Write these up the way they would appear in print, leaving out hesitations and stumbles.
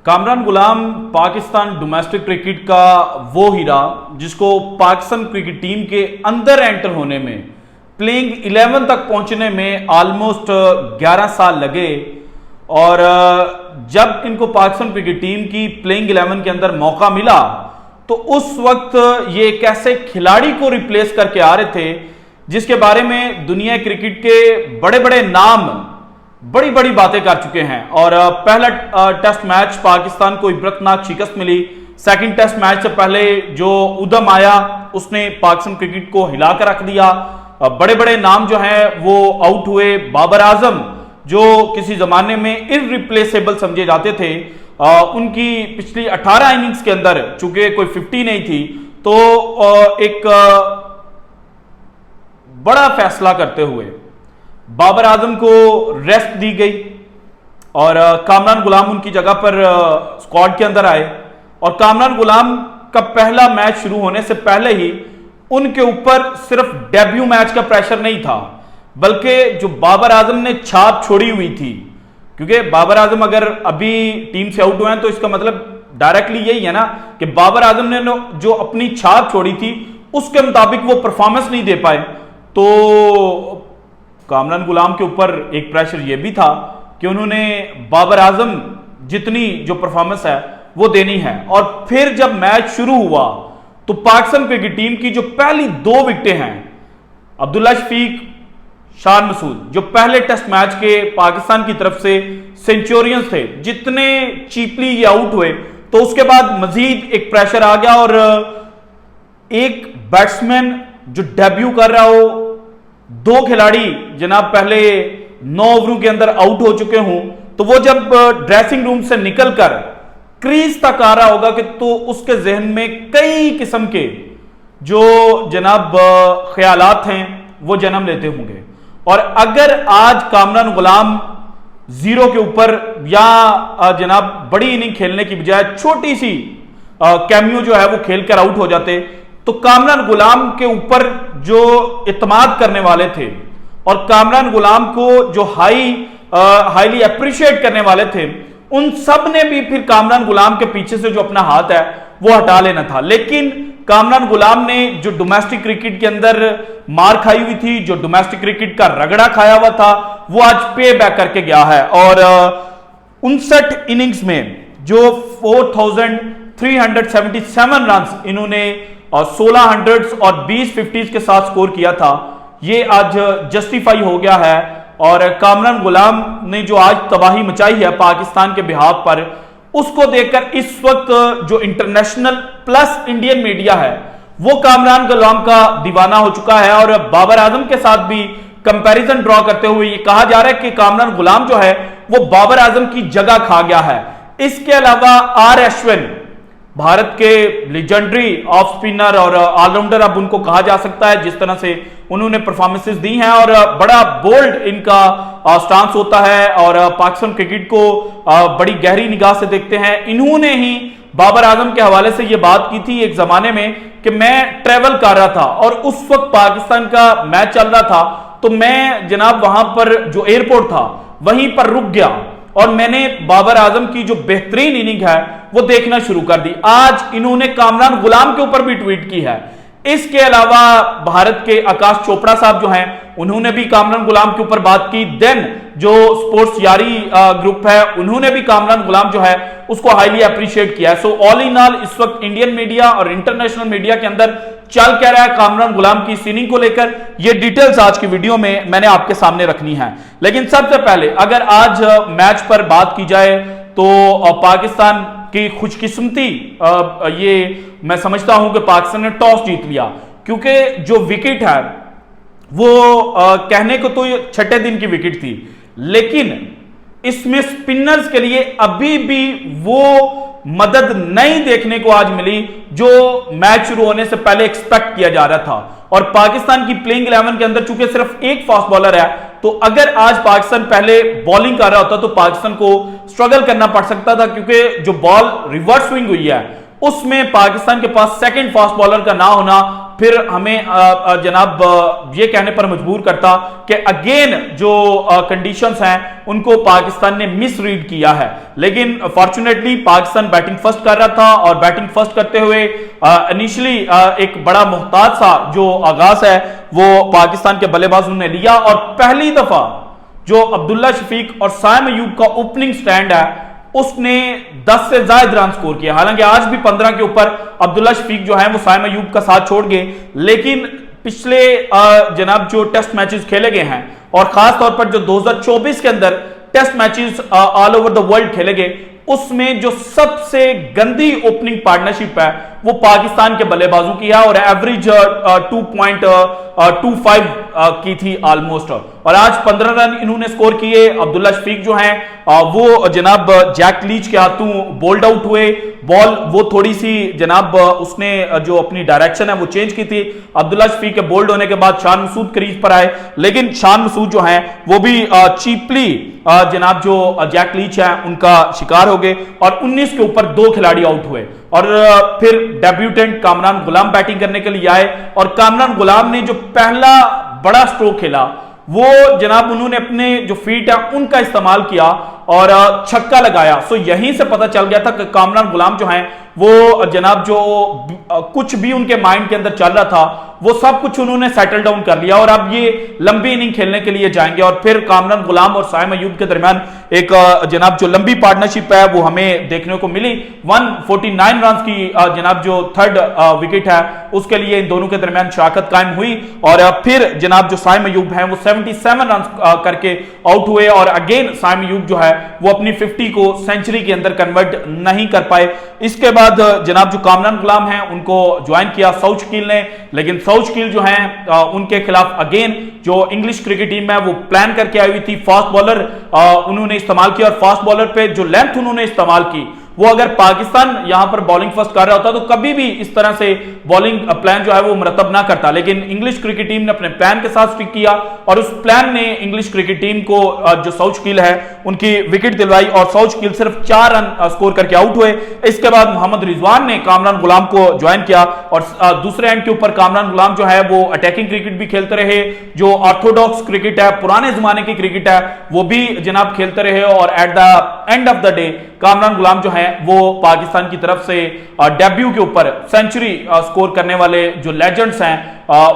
कामरान गुलाम Pakistan domestic cricket का वो हीरा जिसको पाकिस्तान क्रिकेट टीम के अंदर एंटर होने में, प्लेइंग 11 तक पहुंचने में ऑलमोस्ट 11 साल लगे। और जब इनको पाकिस्तान क्रिकेट टीम की प्लेइंग 11 के अंदर मौका मिला तो उस वक्त ये एक ऐसे खिलाड़ी को रिप्लेस करके आ रहे थे जिसके बारे में दुनिया क्रिकेट के बड़े बड़े नाम बड़ी बड़ी बातें कर चुके हैं। और पहला टेस्ट मैच पाकिस्तान को इबरतनाक शिकस्त मिली। सेकंड टेस्ट मैच से पहले जो उदम आया उसने पाकिस्तान क्रिकेट को हिलाकर रख दिया। बड़े बड़े नाम जो हैं वो आउट हुए। बाबर आजम जो किसी जमाने में इररिप्लेसेबल समझे जाते थे, उनकी पिछली 18 इनिंग्स के अंदर चूंकि कोई 50 नहीं थी तो एक बड़ा फैसला करते हुए बाबर आजम को रेस्ट दी गई और कामरान गुलाम उनकी जगह पर स्क्वाड के अंदर आए। और कामरान गुलाम का पहला मैच शुरू होने से पहले ही उनके ऊपर सिर्फ डेब्यू मैच का प्रेशर नहीं था, बल्कि जो बाबर आजम ने छाप छोड़ी हुई थी, क्योंकि बाबर आजम अगर अभी टीम से आउट हुए हैं तो इसका मतलब डायरेक्टली यही है ना कि बाबर आजम ने जो अपनी छाप छोड़ी थी उसके मुताबिक वो परफॉर्मेंस नहीं दे पाए। तो कामरान गुलाम के ऊपर एक प्रेशर यह भी था कि उन्होंने बाबर आजम जितनी जो परफॉर्मेंस है वो देनी है। और फिर जब मैच शुरू हुआ तो पाकिस्तान क्रिकेट टीम की जो पहली 2 विकेटें हैं, अब्दुल्ला शफीक, शान मसूद, जो पहले टेस्ट मैच के पाकिस्तान की तरफ से सेंचुरियंस थे, जितने चीपली ये आउट हुए तो उसके बाद मजीद एक प्रेशर आ गया। और एक बैट्समैन जो डेब्यू कर रहा हो, 2 खिलाड़ी जनाब पहले 9 ओवरों के अंदर आउट हो चुके हों, तो वो जब ड्रेसिंग रूम से निकलकर क्रीज तक आ रहा होगा कि तो उसके जहन में कई किस्म के जो जनाब ख्यालात हैं वो जन्म लेते होंगे। और अगर आज कामरान गुलाम 0 के ऊपर या जनाब बड़ी इनिंग खेलने की बजाय छोटी सी कैमियो जो है वो खेलकर आउट हो जाते तो कामरान गुलाम के ऊपर जो इत्मीनान करने वाले थे और कामरान गुलाम को जो हाईली अप्रिशिएट करने वाले थे, उन सब ने भी फिर कामरान गुलाम के पीछे से जो अपना हाथ है वो हटा लेना था। लेकिन कामरान गुलाम ने जो डोमेस्टिक क्रिकेट के अंदर मार खाई हुई थी, जो डोमेस्टिक क्रिकेट का रगड़ा खाया हुआ था, वो आज पे बैक करके गया है। और 59 इनिंग्स में जो 4377 रन इन्होंने 16 हंड्रेड्स और 20 50s के साथ स्कोर किया था, ये आज जस्टिफाई हो गया है। और कामरान गुलाम ने जो आज तबाही मचाई है पाकिस्तान के बिहाफ पर, उसको देखकर इस वक्त जो इंटरनेशनल प्लस इंडियन मीडिया है वो कामरान गुलाम का दीवाना हो चुका है। और बाबर आजम के साथ भी कंपैरिजन ड्रॉ करते हुए ये कहा जा रहा है कि कामरान गुलाम जो है वो बाबर आजम की जगह खा गया है। इसके अलावा आर अश्विन, भारत के लेजेंडरी ऑफ स्पिनर और ऑलराउंडर अब उनको कहा जा सकता है, जिस तरह से उन्होंने परफॉर्मेंसेस दी हैं और बड़ा बोल्ड इनका स्टांस होता है और पाकिस्तान क्रिकेट को बड़ी गहरी निगाह से देखते हैं। इन्होंने ही बाबर आजम के हवाले से यह बात की थी एक जमाने में कि मैं ट्रेवल कर रहा था और उस वक्त पाकिस्तान का मैच चल रहा था तो मैं जनाब वहां पर जो एयरपोर्ट था वहीं पर रुक गया और मैंने बाबर आजम की जो बेहतरीन इनिंग है वो देखना शुरू कर दी। आज इन्होंने कामरान गुलाम के ऊपर भी ट्वीट की है। इसके अलावा भारत के आकाश चोपड़ा साहब जो हैं उन्होंने भी कामरान गुलाम के ऊपर बात की। देन जो स्पोर्ट्स यारी ग्रुप है उन्होंने भी कामरान गुलाम जो है उसको हाईली अप्रिशिएट किया है। सो ऑल इन ऑल इस वक्त इंडियन मीडिया और इंटरनेशनल मीडिया के अंदर चल क्या रहा है कामरान गुलाम की इस इनिंग को लेकर, ये डिटेल्स आज की वीडियो में मैंने आपके सामने रखनी है। लेकिन सबसे पहले अगर आज मैच पर बात की जाए तो पाकिस्तान की खुशकिस्मती ये मैं समझता हूं कि पाकिस्तान ने टॉस जीत लिया, क्योंकि जो विकेट है वो कहने को तो छठे दिन की विकेट थी, लेकिन इसमें स्पिनर्स के लिए अभी भी वो मदद नहीं देखने को आज मिली जो मैच शुरू होने से पहले एक्सपेक्ट किया जा रहा था। और पाकिस्तान की प्लेइंग 11 के अंदर चूंकि सिर्फ एक फास्ट बॉलर है, तो अगर आज पाकिस्तान पहले बॉलिंग कर रहा होता तो पाकिस्तान को स्ट्रगल करना पड़ सकता था, क्योंकि जो बॉल रिवर्स स्विंग हुई है उसमें पाकिस्तान के पास सेकंड फास्ट बॉलर का ना होना फिर हमें जनाब ये कहने पर मजबूर करता कि अगेन जो कंडीशंस हैं उनको पाकिस्तान ने मिसरीड किया है। लेकिन फॉर्चुनेटली पाकिस्तान बैटिंग फर्स्ट कर रहा था और बैटिंग फर्स्ट करते हुए इनिशियली एक बड़ा मुहताज सा जो आगाज है वो पाकिस्तान के बल्लेबाजों ने लिया और पहली दफा जो अब्दुल्ला शफीक और साइम अयूब का ओपनिंग स्टैंड है उसने 10 से ज्यादा रन स्कोर किया। हालांकि आज भी 15 के ऊपर अब्दुल्ला शफीक जो है वो साइम अयूब का साथ छोड़ गए, लेकिन पिछले जनाब जो टेस्ट मैचेस खेले गए हैं और खास तौर पर जो 2024 के अंदर test matches all over the world खेले गए उसमें जो सबसे गंदी ओपनिंग पार्टनरशिप है वो पाकिस्तान के बल्लेबाजों की है और एवरेज 2.25 की थी ऑलमोस्ट। और आज 15 रन इन्होंने स्कोर किए। अब्दुल्ला शफीक जो हैं वो जनाब जैक लीच के हाथों बोल्ड आउट हुए। बॉल वो थोड़ी सी जनाब उसने जो अपनी डायरेक्शन है वो चेंज की थी। अब्दुल्ला शफीक के बोल्ड होने के बाद शान मसूद क्रीज पर आए, लेकिन शान मसूद जो हैं वो भी चीपली जनाब जो जैक लीच है उनका शिकार हो गए और 19 के ऊपर 2 खिलाड़ी आउट हुए। और फिर डेब्यूटेंट कामरान गुलाम बैटिंग करने के लिए आए और कामरान गुलाम ने जो पहला बड़ा स्ट्रोक खेला वो जनाब उन्होंने अपने जो फीट है उनका इस्तेमाल किया और छक्का लगाया। सो यहीं से पता चल गया था कि कामरान गुलाम जो हैं वो जनाब जो कुछ भी उनके माइंड के अंदर चल रहा था वो सब कुछ उन्होंने सेटल डाउन कर लिया और अब ये लंबी इनिंग खेलने के लिए जाएंगे। और फिर कामरान गुलाम और साइम अयूब के दरमियान एक जनाब जो लंबी पार्टनरशिप है वो हमें देखने को मिली। 149 रन की जनाब जो थर्ड विकेट है उसके लिए इन दोनों के दरमियान शराकत कायम हुई और फिर जनाब जो साइम अयूब हैं वो 77 रन करके आउट हुए और अगेन साइम अयूब जो है वो अपनी 50 को सेंचुरी के अंदर कन्वर्ट नहीं कर पाए। इसके बाद जनाब जो कामरान गुलाम हैं उनको ज्वाइन किया सऊद शकील ने, लेकिन सऊद शकील जो हैं उनके खिलाफ अगेन जो इंग्लिश क्रिकेट टीम है वो प्लान करके आई हुई थी। फास्ट बॉलर उन्होंने इस्तेमाल किया और फास्ट बॉलर पे जो लेंथ उन्होंने इस्तेमाल की वो अगर पाकिस्तान यहां पर बॉलिंग फर्स्ट कर रहा होता तो कभी भी इस तरह से बॉलिंग प्लान जो है वो मुरतब ना करता, लेकिन इंग्लिश क्रिकेट टीम ने अपने प्लान के साथ स्टिक किया और उस प्लान ने इंग्लिश क्रिकेट टीम को जो सऊद शकील है उनकी विकेट दिलवाई और सऊद शकील सिर्फ 4 रन स्कोर करके आउट हुए। इसके बाद मोहम्मद रिजवान ने कामरान गुलाम को ज्वाइन किया और दूसरे एंड के ऊपर कामरान गुलाम जो है वो अटैकिंग क्रिकेट भी खेलते रहे, जो ऑर्थोडॉक्स क्रिकेट है पुराने जमाने की क्रिकेट है वो भी जनाब खेलते रहे और at the end of the day Kamran Ghulam जो है वो पाकिस्तान की तरफ से डेब्यू के ऊपर सेंचुरी स्कोर करने वाले जो लेजेंड्स हैं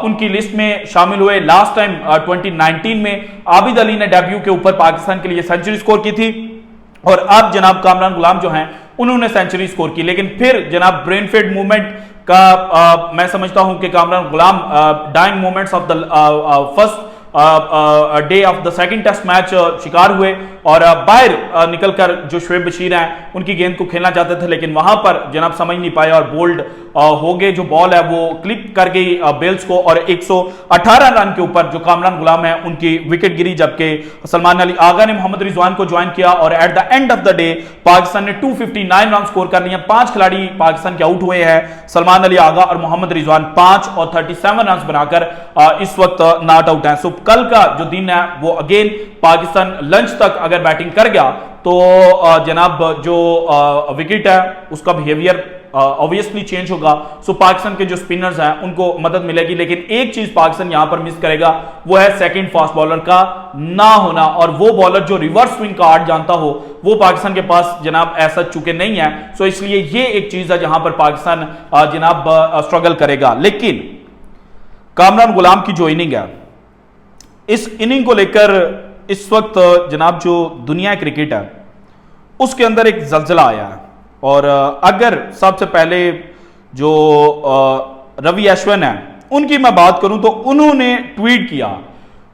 उनकी लिस्ट में शामिल हुए। लास्ट टाइम 2019 में आबिद अली ने डेब्यू के ऊपर पाकिस्तान के लिए सेंचुरी स्कोर की थी और अब जनाब कामरान गुलाम जो हैं उन्होंने सेंचुरी स्कोर की। लेकिन फिर जनाब ब्रेनफेड मूवमेंट का मैं समझता हूं कि Kamran Ghulam dying moments of the first day of the second test match शिकार हुए और बाहर निकलकर जो शुएब बशीर हैं उनकी गेंद को खेलना चाहते थे, लेकिन वहां पर जनाब समझ नहीं पाए और बोल्ड हो गए। जो बॉल है वो क्लिप कर गई बेल्स को और 118 रन के ऊपर जो कामरान गुलाम है उनकी विकेट गिरी, जबकि सलमान अली आगा ने मोहम्मद रिजवान को ज्वाइन किया और at the end of the day Pakistan ने 259 रन स्कोर कर लिए। 5 खिलाड़ी पाकिस्तान के आउट हुए हैं, सलमान अली आगा और मोहम्मद रिजवान 5 और 37 रन बनाकर इस वक्त नॉट आउट है। सो कल का जो दिन है वो अगेन पाकिस्तान लंच तक अगर बैटिंग कर गया तो जनाब जो विकेट है उसका बिहेवियर ऑब्वियसली चेंज होगा। सो पाकिस्तान के जो स्पिनर्स हैं उनको मदद मिलेगी, लेकिन एक चीज पाकिस्तान यहां पर मिस करेगा वो है सेकंड फास्ट बॉलर का ना होना और वो बॉलर जो रिवर्स स्विंग का आर्ट जानता हो वो पाकिस्तान के पास जनाब ऐसा चुके नहीं है। सो इसलिए ये एक चीज है जहां पर पाकिस्तान जनाब स्ट्रगल करेगा। लेकिन कामरान गुलाम की जो इनिंग है इस इनिंग को लेकर इस वक्त जनाब जो दुनिया क्रिकेट है उसके अंदर एक जल्जला आया है और अगर सबसे पहले जो रवि अश्विन है उनकी मैं बात करूं तो उन्होंने ट्वीट किया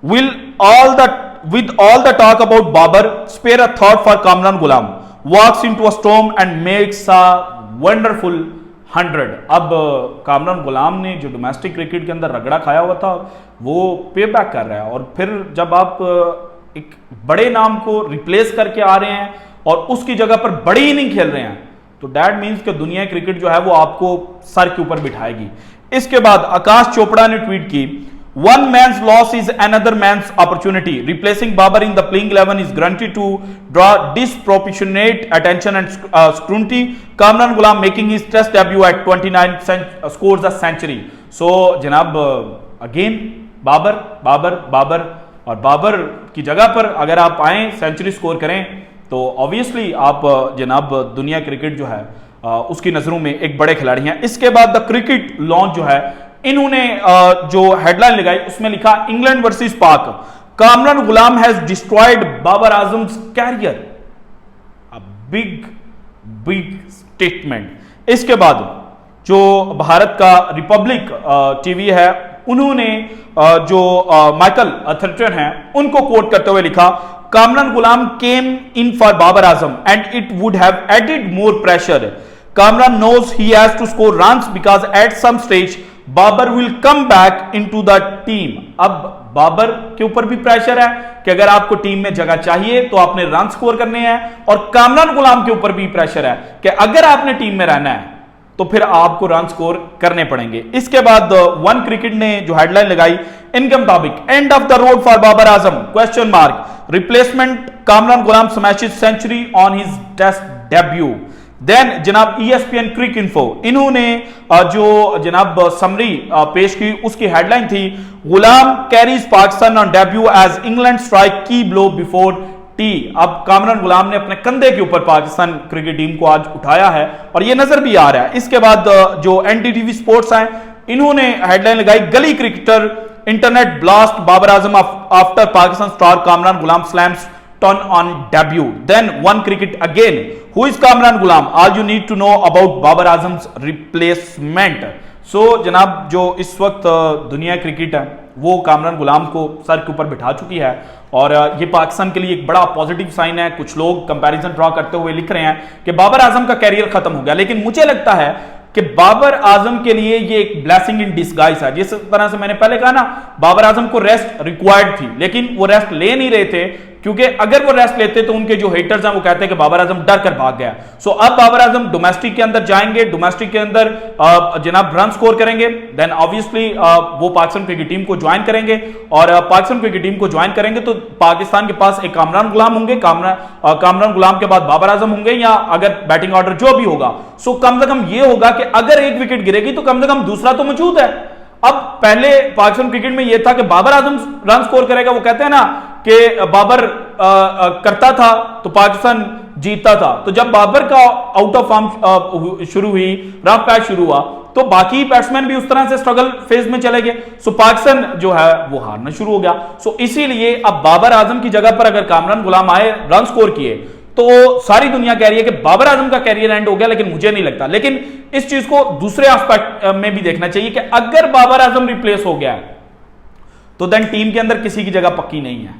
with all the talk about Babar spare a thought for Kamran Ghulam walks into a storm and makes a wonderful 100। अब कामरान गुलाम ने जो डोमेस्टिक क्रिकेट के अंदर रगड़ा खाया हुआ था वो पे बैक कर रहा है और फिर जब आप एक बड़े नाम को रिप्लेस करके आ रहे हैं और उसकी जगह पर बड़ी इनिंग खेल रहे हैं तो दैट मींस कि दुनिया क्रिकेट जो है वो आपको सर के ऊपर बिठाएगी। इसके बाद आकाश चोपड़ा ने ट्वीट की One man's loss is another man's opportunity. Replacing Babar in the playing 11 is guaranteed to draw disproportionate attention and scrutiny. Kamran Gulam making his test debut at 29 scores a century. सो जनाब again Babar Babar Babar, और बाबर की जगह पर अगर आप आए century score करें तो ऑब्वियसली आप जनाब दुनिया क्रिकेट जो है उसकी नजरों में एक बड़े खिलाड़ी हैं। इसके बाद द क्रिकेट लॉन्च जो है इन्होंने जो हेडलाइन लगाई उसमें लिखा England versus Pak, Kamran Ghulam has destroyed Babar Azam's career, big big statement. इसके बाद जो भारत का रिपब्लिक टीवी है उन्होंने जो माइकल अथर्टन हैं उनको कोट करते हुए लिखा, Kamran Ghulam came in for Babar Azam and it would have added more pressure. Kamran knows he has to score runs because at some stage Babar will come back into the team. अब बाबर के ऊपर भी प्रेशर है कि अगर आपको टीम में जगह चाहिए तो आपने रन स्कोर करने हैं, और कामरान गुलाम के ऊपर भी प्रेशर है कि अगर आपने टीम में रहना है तो फिर आपको रन स्कोर करने पड़ेंगे। इसके बाद वन क्रिकेट ने जो हेडलाइन लगाई इनके मुताबिक end of the road for Babar Azam question mark, replacement Kamran Ghulam smashes century on his test debut. Then जनाब ESPN क्रिक इन्फो इन्होंने जो जनाब समरी पेश की उसकी हेडलाइन थी, Ghulam carries Pakistan on debut as England strike key blow before tea. अब कामरान गुलाम ने अपने कंधे के ऊपर पाकिस्तान क्रिकेट टीम को आज उठाया है और यह नजर भी आ रहा है। इसके बाद जो NDTV स्पोर्ट्स हैं इन्होंने हेडलाइन लगाई, gully cricketer internet blast Babar Azam after Pakistan star Kamran Ghulam slams turn on debut. Then one cricket again. Who is Kamran Gulam? All you need to know about Babar Azam's replacement. So जनाब जो इस वक्त दुनिया cricket है वो कामरान गुलाम को सर के ऊपर बिठा चुकी है और ये पाकिस्तान के लिए एक बड़ा पॉजिटिव साइन है। कुछ लोग कंपैरिजन ड्रॉ करते हुए लिख रहे हैं कि बाबर आजम का कैरियर खत्म हो गया, लेकिन मुझे लगता है कि बाबर आजम के लिए ये एक ब्लेसिंग इन डिस्गाइज है। जिस तरह से मैंने पहले कहा ना, बाबर आजम को रेस्ट रिक्वायर्ड थी लेकिन वो रेस्ट ले नहीं रहे थे, क्योंकि अगर वो रेस्ट लेते तो उनके जो हेटर्स हैं वो कहते हैं कि बाबर आजम डर कर भाग गया। सो अब बाबर आजम डोमेस्टिक के अंदर जाएंगे, डोमेस्टिक के अंदर जनाब रन स्कोर करेंगे, देन ऑब्वियसली वो पाकिस्तान क्रिकेट टीम को ज्वाइन करेंगे और पाकिस्तान क्रिकेट टीम को ज्वाइन करेंगे तो पाकिस्तान के पास एक कामरान गुलाम होंगे, कामरान गुलाम के बाद बाबर आजम होंगे, या अगर बैटिंग ऑर्डर जो भी होगा सो कम से कम ये होगा कि अगर एक विकेट गिरेगी तो कम से कम दूसरा तो मौजूद है। अब पहले पाकिस्तान क्रिकेट में यह था कि बाबर आजम रन स्कोर करेगा, वो कहते हैं ना कि बाबर करता था तो पाकिस्तान जीतता था। तो जब बाबर का आउट ऑफ फॉर्म शुरू हुई, रफ पैच शुरू हुआ, तो बाकी बैट्समैन भी उस तरह से स्ट्रगल फेज में चले गए। सो पाकिस्तान जो है वो हारना शुरू हो गया। सो इसीलिए अब बाबर आजम की जगह पर अगर कामरान गुलाम आए, रन स्कोर किए, तो सारी दुनिया कह रही है कि बाबर आजम का कैरियर एंड हो गया, लेकिन मुझे नहीं लगता। लेकिन इस चीज को दूसरे एस्पेक्ट में भी देखना चाहिए कि अगर बाबर आजम रिप्लेस हो गया तो देन टीम के अंदर किसी की जगह पक्की नहीं है,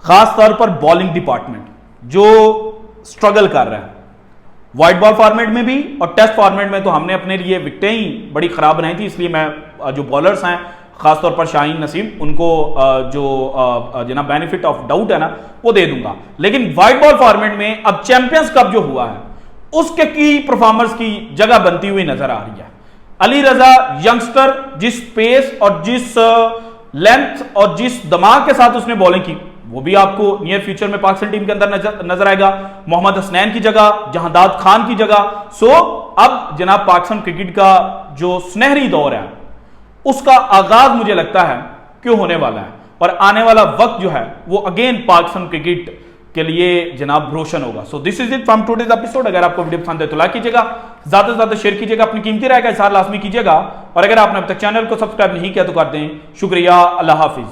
खास तौर पर बॉलिंग डिपार्टमेंट जो स्ट्रगल कर रहा है व्हाइट बॉल फॉर्मेट में भी और टेस्ट फॉर्मेट में। तो हमने अपने लिए विकेटें ही बड़ी खराब बनाई थी, इसलिए मैं जो बॉलर्स हैं खासतौर पर शाहीन नसीम उनको जो जना बेनिफिट ऑफ डाउट है ना वो दे दूंगा। लेकिन व्हाइट बॉल फॉर्मेट में अब चैंपियंस कप जो हुआ है उसके की परफॉर्मेंस की जगह बनती हुई नजर आ रही है। अली रजा यंगस्टर जिस पेस और जिस लेंथ और जिस दिमाग के साथ उसने बॉलिंग की वो भी आपको नियर फ्यूचर में पाकिस्तान टीम के अंदर नजर आएगा। मोहम्मद हसनैन की जगह, जहांदाद खान की जगह। सो अब जनाब पाकिस्तान क्रिकेट का जो सुनहरी दौर है उसका आगाज मुझे लगता है क्यों होने वाला है, और आने वाला वक्त जो है वो अगेन पाकिस्तान क्रिकेट के लिए जनाब रोशन होगा। So this is it from today's episode. अगर आपको वीडियो पसंद है तो लाइक कीजिएगा, ज्यादा से ज्यादा शेयर कीजिएगा, अपनी कीमती राय का इज़हार लाजमी कीजिएगा, और अगर आपने अब तक चैनल को सब्सक्राइब नहीं किया तो कर दें। शुक्रिया, अल्लाह हाफिज।